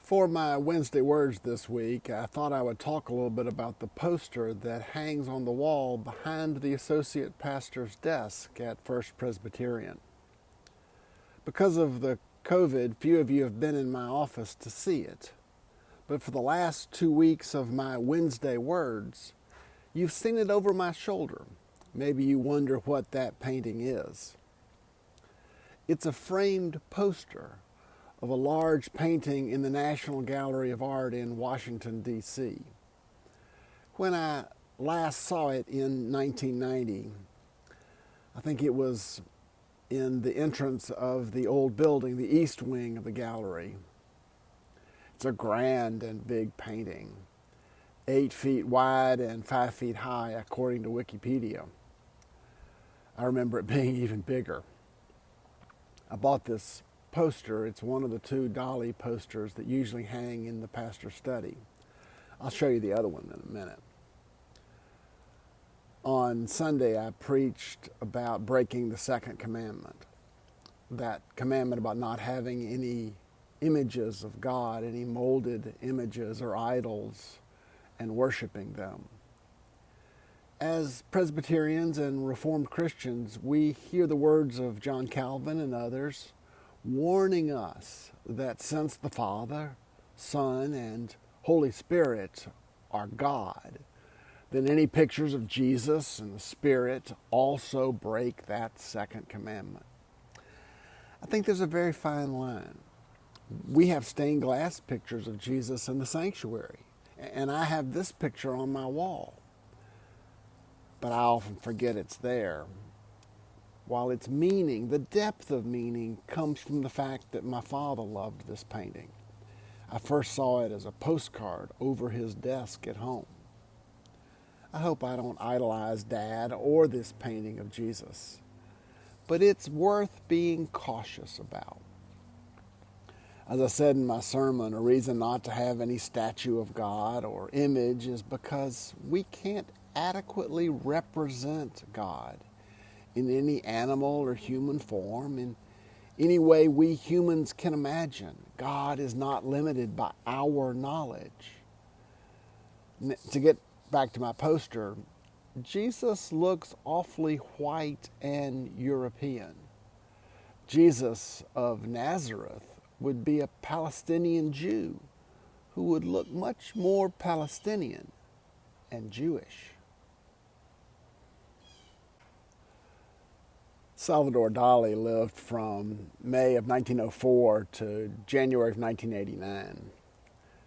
For my Wednesday words this week, I thought I would talk a little bit about the poster that hangs on the wall behind the associate pastor's desk at First Presbyterian. Because of the COVID, few of you have been in my office to see it. But for the last 2 weeks of my Wednesday words, you've seen it over my shoulder. Maybe you wonder what that painting is. It's a framed poster of a large painting in the National Gallery of Art in Washington, D.C. When I last saw it in 1990, I think it was in the entrance of the old building, the east wing of the gallery. It's a grand and big painting, 8 feet wide and 5 feet high, according to Wikipedia. I remember it being even bigger. I bought this poster. It's one of the 2 Dali posters that usually hang in the pastor's study. I'll show you the other one in a minute. On Sunday, I preached about breaking the second commandment. That commandment about not having any images of God, any molded images or idols, and worshiping them. As Presbyterians and Reformed Christians, we hear the words of John Calvin and others warning us that since the Father, Son, and Holy Spirit are God, then any pictures of Jesus and the Spirit also break that second commandment. I think there's a very fine line. We have stained glass pictures of Jesus in the sanctuary, and I have this picture on my wall, but I often forget it's there. While its meaning, the depth of meaning, comes from the fact that my father loved this painting. I first saw it as a postcard over his desk at home. I hope I don't idolize Dad or this painting of Jesus, but it's worth being cautious about. As I said in my sermon, a reason not to have any statue of God or image is because we can't adequately represent God in any animal or human form, in any way we humans can imagine. God is not limited by our knowledge. To get back to my poster, Jesus looks awfully white and European. Jesus of Nazareth would be a Palestinian Jew who would look much more Palestinian and Jewish. Salvador Dali lived from May of 1904 to January of 1989.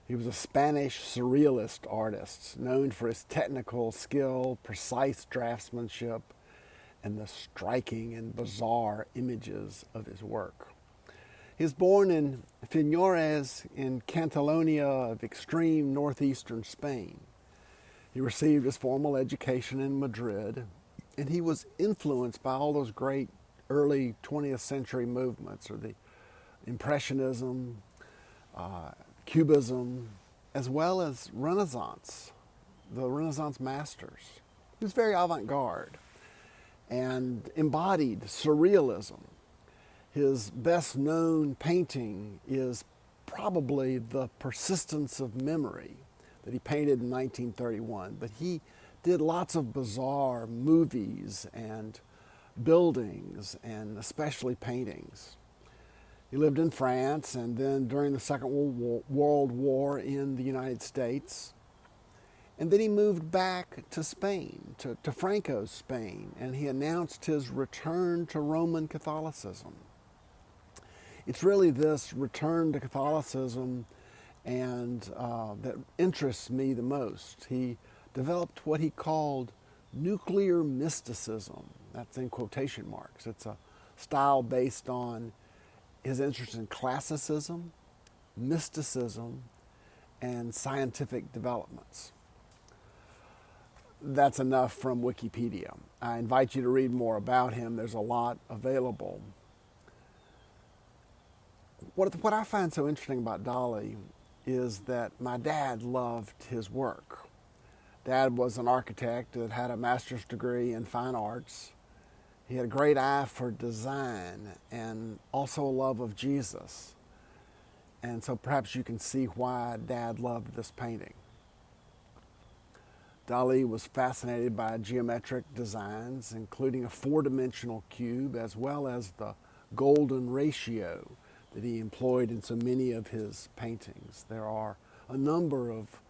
He was a Spanish surrealist artist known for his technical skill, precise draftsmanship, and the striking and bizarre images of his work. He was born in Figueres in Catalonia of extreme northeastern Spain. He received his formal education in Madrid, and he was influenced by all those great early 20th century movements, or the Impressionism, Cubism, as well as Renaissance, the Renaissance masters. He was very avant-garde and embodied surrealism. His best known painting is probably The Persistence of Memory that he painted in 1931, but he did lots of bizarre movies and buildings, and especially paintings. He lived in France and then during the Second World War in the United States. And then he moved back to Spain, to Franco's Spain, and he announced his return to Roman Catholicism. It's really this return to Catholicism and that interests me the most. He developed what he called nuclear mysticism. That's in quotation marks. It's a style based on his interest in classicism, mysticism, and scientific developments. That's enough from Wikipedia. I invite you to read more about him. There's a lot available. What I find so interesting about Dali is that my dad loved his work. Dad was an architect that had a master's degree in fine arts. He had a great eye for design and also a love of Jesus. And so perhaps you can see why Dad loved this painting. Dali was fascinated by geometric designs, including a four-dimensional cube, as well as the golden ratio that he employed in so many of his paintings. There are a number of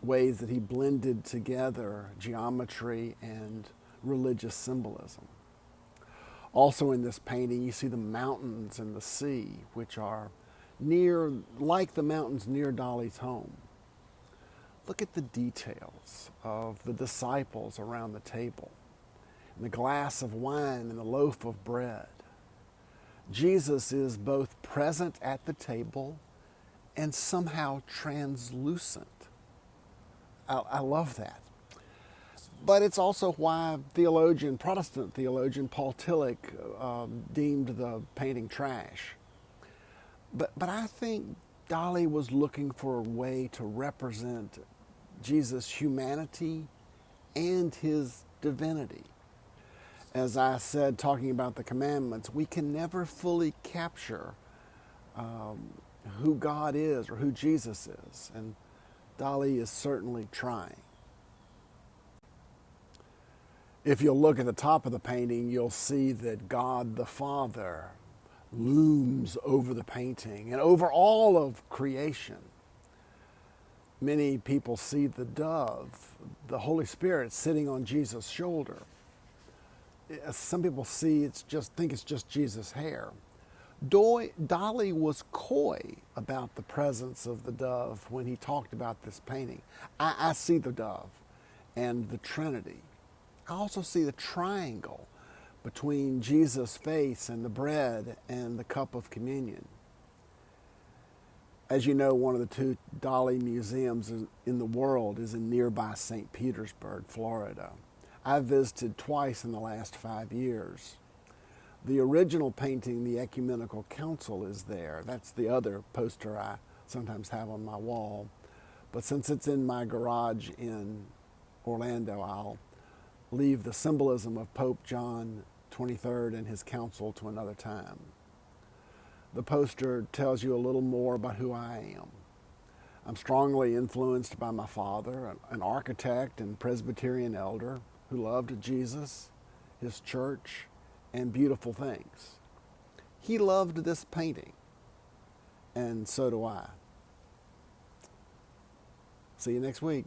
ways that he blended together geometry and religious symbolism. Also in this painting, you see the mountains and the sea, which are near, like the mountains near Dali's home. Look at the details of the disciples around the table, and the glass of wine and the loaf of bread. Jesus is both present at the table and somehow translucent. I love that. But it's also why Protestant theologian Paul Tillich deemed the painting trash. But I think Dali was looking for a way to represent Jesus' humanity and his divinity. As I said, talking about the commandments, we can never fully capture who God is or who Jesus is, and Dali is certainly trying. If you'll look at the top of the painting, you'll see that God the Father looms over the painting and over all of creation. Many people see the dove, the Holy Spirit, sitting on Jesus' shoulder. Some people think it's just Jesus' hair. Dali was coy about the presence of the dove when he talked about this painting. I see the dove and the Trinity. I also see the triangle between Jesus' face and the bread and the cup of communion. As you know, one of the two Dali museums in the world is in nearby St. Petersburg, Florida. I've visited twice in the last 5 years. The original painting, The Ecumenical Council, is there. That's the other poster I sometimes have on my wall. But since it's in my garage in Orlando, I'll leave the symbolism of Pope John XXIII and his council to another time. The poster tells you a little more about who I am. I'm strongly influenced by my father, an architect and Presbyterian elder who loved Jesus, his church, and beautiful things. He loved this painting, and so do I. See you next week.